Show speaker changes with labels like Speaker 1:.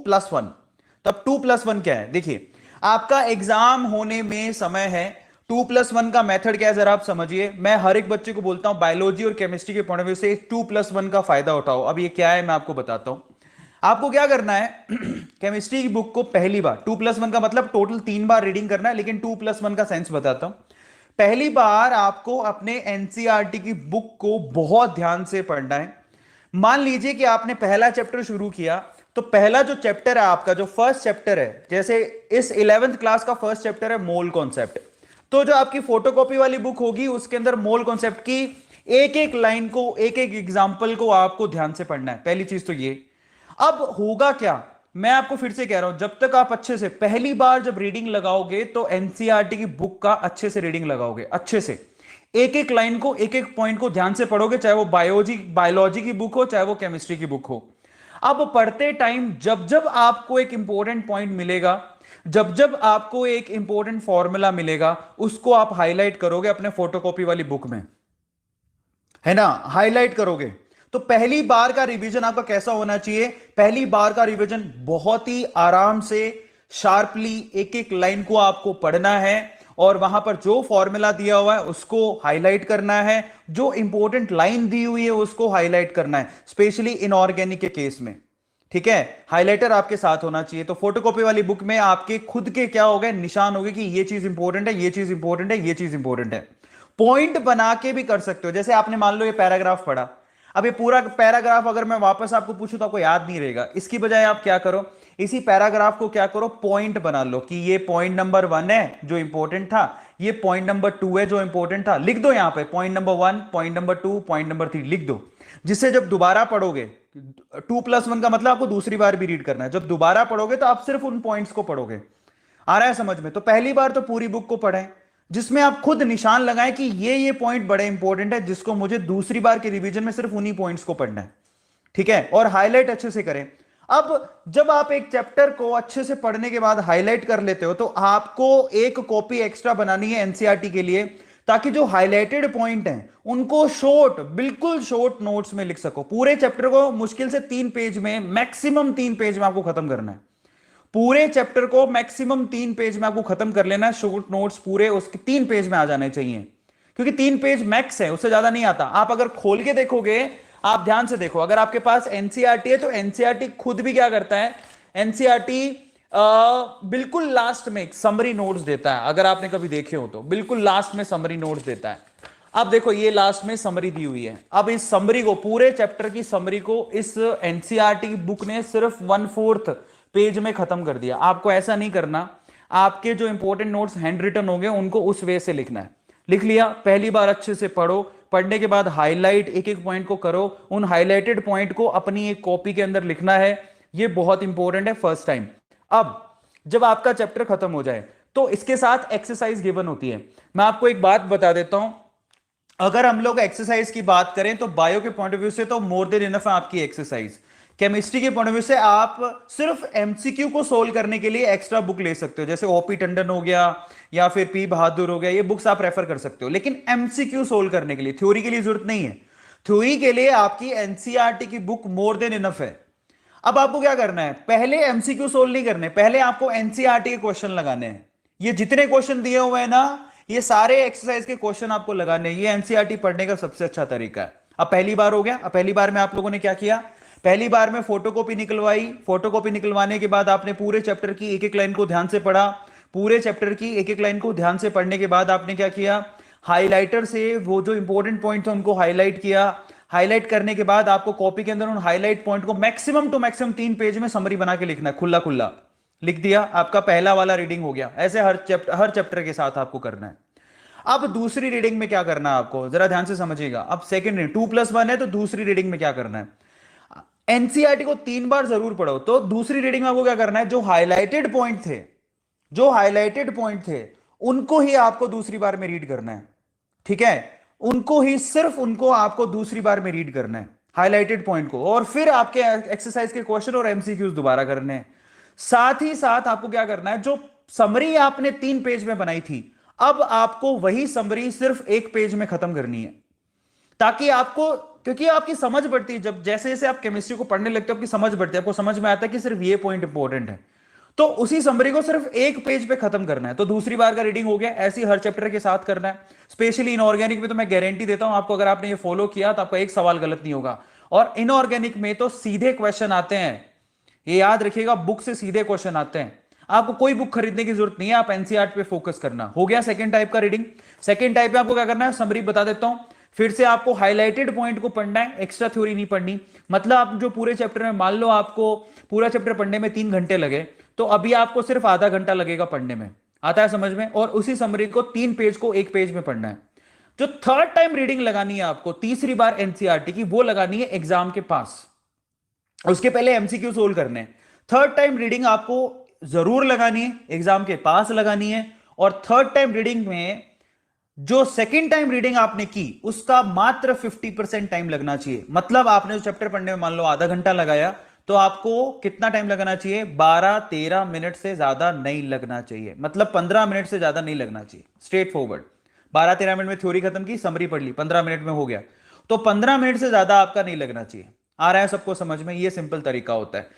Speaker 1: 2+1। तब 2+1 क्या है? देखिए, आपका एग्जाम होने में समय है। 2+1 का मेथड क्या है जरा आप समझिए। मैं हर एक बच्चे को बोलता हूं बायोलॉजी और केमिस्ट्री के पॉइंट ऑफ व्यू से 2+1 का फायदा उठाओ। अब ये क्या है मैं आपको बताता हूं। आपको क्या करना है केमिस्ट्री की बुक को पहली बार, 2+1 का मतलब टोटल 3 बार रीडिंग करना है, लेकिन 2+1 का सेंस बताता हूं। पहली बार आपको अपने एनसीईआरटी की बुक को बहुत ध्यान से पढ़ना है। मान लीजिए कि आपने पहला चैप्टर शुरू किया, तो पहला जो चैप्टर है आपका, जो फर्स्ट चैप्टर है, जैसे इस 11th क्लास का फर्स्ट चैप्टर है मोल कॉन्सेप्ट, तो जो आपकी फोटोकॉपी वाली बुक होगी उसके अंदर मोल कॉन्सेप्ट की एक एक लाइन को, एक एक एग्जाम्पल को आपको ध्यान से पढ़ना है। पहली चीज तो ये। अब होगा क्या, मैं आपको फिर से कह रहा हूं, जब तक आप अच्छे से पहली बार जब रीडिंग लगाओगे तो एनसीईआरटी की बुक का अच्छे से रीडिंग लगाओगे, अच्छे से एक एक लाइन को, एक एक पॉइंट को ध्यान से पढ़ोगे, चाहे वो बायोलॉजी की बुक हो, चाहे वो केमिस्ट्री की बुक हो। अब पढ़ते टाइम जब जब आपको एक इंपॉर्टेंट पॉइंट मिलेगा, जब जब आपको एक इंपॉर्टेंट फॉर्मूला मिलेगा, उसको आप हाईलाइट करोगे अपने फोटोकॉपी वाली बुक में, है ना, हाईलाइट करोगे। तो पहली बार का रिवीजन आपका कैसा होना चाहिए? पहली बार का रिवीजन बहुत ही आराम से, शार्पली एक एक लाइन को आपको पढ़ना है, और वहां पर जो फॉर्मूला दिया हुआ है उसको हाईलाइट करना है, जो इंपॉर्टेंट लाइन दी हुई है उसको हाईलाइट करना है, स्पेशली इनऑर्गेनिक के केस में। ठीक है, हाइलाइटर आपके साथ होना चाहिए। तो फोटोकॉपी वाली बुक में आपके खुद के क्या हो गए, निशान हो गए कि ये चीज इंपॉर्टेंट है, ये चीज इंपॉर्टेंट है, ये चीज इंपॉर्टेंट है। पॉइंट बना के भी कर सकते हो। जैसे आपने मान लो ये पैराग्राफ पढ़ा, अब ये पूरा पैराग्राफ अगर मैं वापस आपको पूछूं तो आपको याद नहीं रहेगा। इसकी बजाय आप क्या करो, इसी पैराग्राफ को क्या करो, पॉइंट बना लो कि ये पॉइंट नंबर 1 है जो इंपॉर्टेंट था, ये पॉइंट नंबर 2 है जो इंपॉर्टेंट था। लिख दो यहां पे point number 1, point number 2, point number 3 लिख दो, जिससे जब दोबारा पढ़ोगे, 2+1 का मतलब आपको दूसरी बार भी रीड करना है, जब दोबारा पढ़ोगे तो आप सिर्फ उन पॉइंट्स को पढ़ोगे। आ रहा है समझ में? तो पहली बार तो पूरी बुक को पढ़ें, जिसमें आप खुद निशान लगाएं कि ये पॉइंट बड़े इंपॉर्टेंट है, जिसको मुझे दूसरी बार के रिवीजन में सिर्फ उन्हीं पॉइंट्स को पढ़ना है। ठीक है, और हाईलाइट अच्छे से करें। अब जब आप एक चैप्टर को अच्छे से पढ़ने के बाद हाईलाइट कर लेते हो, तो आपको एक कॉपी एक्स्ट्रा बनानी है एनसीईआरटी के लिए, ताकि जो हाईलाइटेड पॉइंट हैं उनको शॉर्ट, बिल्कुल शॉर्ट नोट्स में लिख सको। पूरे चैप्टर को मुश्किल से 3 पेज में, मैक्सिमम 3 पेज में आपको खत्म करना है। पूरे चैप्टर को मैक्सिमम 3 पेज में आपको खत्म कर लेना है। शॉर्ट नोट्स पूरे उसके 3 पेज में आ जाने चाहिए, क्योंकि 3 पेज मैक्स है, उससे ज्यादा नहीं आता। आप अगर खोल के देखोगे, आप ध्यान से देखो, अगर आपके पास एनसीईआरटी है तो एनसीईआरटी खुद भी क्या करता है, एनसीईआरटी बिल्कुल लास्ट में एक समरी नोट्स देता है। अगर आपने कभी देखे हो तो बिल्कुल लास्ट में समरी नोट्स देता है। अब देखो ये लास्ट में समरी दी हुई है। अब इस समरी को, पूरे चैप्टर की समरी को इस एनसीईआरटी की बुक ने सिर्फ 1/4 पेज में खत्म कर दिया। आपको ऐसा नहीं करना, आपके जो इंपॉर्टेंट नोट्स हैंड रिटन होंगे उनको उस वे से लिखना है। लिख लिया, पहली बार अच्छे से पढ़ो, पढ़ने के बाद हाईलाइट एक एक पॉइंट को करो, उन हाईलाइटेड पॉइंट को अपनी एक कॉपी के अंदर लिखना है। ये बहुत इंपॉर्टेंट है फर्स्ट टाइम। अब जब आपका चैप्टर खत्म हो जाए तो इसके साथ एक्सरसाइज गिवन होती है। मैं आपको एक बात बता देता हूं, अगर हम लोग एक्सरसाइज की बात करें तो बायो के पॉइंट ऑफ व्यू से तो मोर देन इनफ है आपकी एक्सरसाइज। केमिस्ट्री के पॉइंट ऑफ व्यू से आप सिर्फ एमसीक्यू को सोल्व करने के लिए एक्स्ट्रा बुक ले सकते हो, जैसे ओपी टंडन हो गया या फिर पी बहादुर हो गया, ये बुक्स आप रेफर कर सकते हो। लेकिन एमसीक्यू सोल्व करने के लिए, थ्योरी के लिए जरूरत नहीं है। थ्योरी के लिए आपकी एनसीईआरटी की बुक मोर देन इनफ है। अब आपको क्या करना है, पहले एमसीक्यू सोल्व नहीं करने, पहले आपको एनसीईआरटी के क्वेश्चन लगाने हैं। ये जितने क्वेश्चन दिए हुए हैं ना, ये सारे एक्सरसाइज के क्वेश्चन आपको लगाने हैं। ये एनसीईआरटी पढ़ने का सबसे अच्छा तरीका है। अब पहली बार हो गया। अब पहली बार में आप लोगों ने क्या किया, पहली बार में फोटोकॉपी निकलवाई। फोटोकॉपी निकलवाने के बाद आपने पूरे चैप्टर की एक एक लाइन को ध्यान से पढ़ा। पूरे चैप्टर की एक एक लाइन को ध्यान से पढ़ने के बाद आपने क्या किया, हाईलाइटर से वो जो इंपॉर्टेंट पॉइंट थे उनको हाईलाइट किया। हाईलाइट करने के बाद आपको कॉपी के अंदर उन हाईलाइट पॉइंट को मैक्सिमम टू मैक्सिमम 3 पेज में समरी बना के लिखना है, खुला खुला लिख दिया। आपका पहला वाला रीडिंग हो गया। ऐसे हर चैप्टर के साथ आपको करना है। अब दूसरी रीडिंग में क्या करना है आपको, जरा ध्यान से समझिएगा। अब सेकंड रीडिंग 2+1 है, तो दूसरी रीडिंग में क्या करना है, एनसीईआरटी को 3 बार जरूर पढ़ो। तो दूसरी रीडिंग में आपको क्या करना है, जो हाईलाइटेड पॉइंट थे, जो हाईलाइटेड पॉइंट थे उनको ही आपको दूसरी बार में रीड करना है। ठीक है, उनको ही, सिर्फ उनको आपको दूसरी बार में रीड करना है, हाईलाइटेड पॉइंट को। और फिर आपके एक्सरसाइज के क्वेश्चन और एमसीक्यूज दोबारा करने हैं। साथ ही साथ आपको क्या करना है, जो समरी आपने 3 पेज में बनाई थी, अब आपको वही समरी सिर्फ 1 पेज में खत्म करनी है, ताकि आपको क्योंकि आपकी समझ बढ़ती है, जब जैसे जैसे आप केमिस्ट्री को पढ़ने लगते हो आपकी समझ बढ़ती है, आपको समझ में आता है कि सिर्फ ये पॉइंट इंपॉर्टेंट है। तो उसी समरी को सिर्फ एक पेज पे खत्म करना है, तो दूसरी बार का रीडिंग हो गया। ऐसे ही हर चैप्टर के साथ करना है। स्पेशली इनऑर्गेनिक में तो मैं गारंटी देता हूं आपको, अगर आपने ये फॉलो किया तो आपका एक सवाल गलत नहीं होगा। और इनऑर्गेनिक में तो सीधे क्वेश्चन आते हैं, ये याद रखिएगा, बुक से सीधे क्वेश्चन आते हैं। आपको कोई बुक खरीदने की जरूरत नहीं है, आप एनसीईआरटी पे फोकस करना। हो गया सेकंड टाइप का रीडिंग। सेकंड टाइप में आपको क्या करना है, समरी बता देता हूं। फिर से आपको हाईलाइटेड पॉइंट को पढ़ना है, एक्स्ट्रा थ्योरी नहीं पढ़नी। मतलब आप जो पूरे चैप्टर में, मान लो आपको पूरा चैप्टर पढ़ने में 3 घंटे लगे, तो अभी आपको सिर्फ आधा घंटा लगेगा पढ़ने में। आता है समझ में? और उसी समरी को 3 पेज को 1 पेज में पढ़ना है। जो थर्ड टाइम रीडिंग लगानी है आपको, तीसरी बार एनसीईआरटी की, वो लगानी है एग्जाम के पास। उसके पहले एमसीक्यू सोल्व करने हैं। थर्ड टाइम रीडिंग आपको जरूर लगानी है, एग्जाम के पास लगानी है। और थर्ड टाइम रीडिंग में जो सेकेंड टाइम रीडिंग आपने की उसका मात्र 50% टाइम लगना चाहिए। मतलब आपने जो चैप्टर पढ़ने में मान लो आधा घंटा लगाया, तो आपको कितना टाइम लगाना चाहिए, 12-13 मिनट से ज्यादा नहीं लगना चाहिए। मतलब 15 मिनट से ज्यादा नहीं लगना चाहिए, स्ट्रेट फॉरवर्ड। 12-13 मिनट में थ्योरी खत्म की, समरी पढ़ ली, 15 मिनट में हो गया। तो 15 मिनट से ज्यादा आपका नहीं लगना चाहिए। आ रहा है सबको समझ में? ये सिंपल तरीका होता है।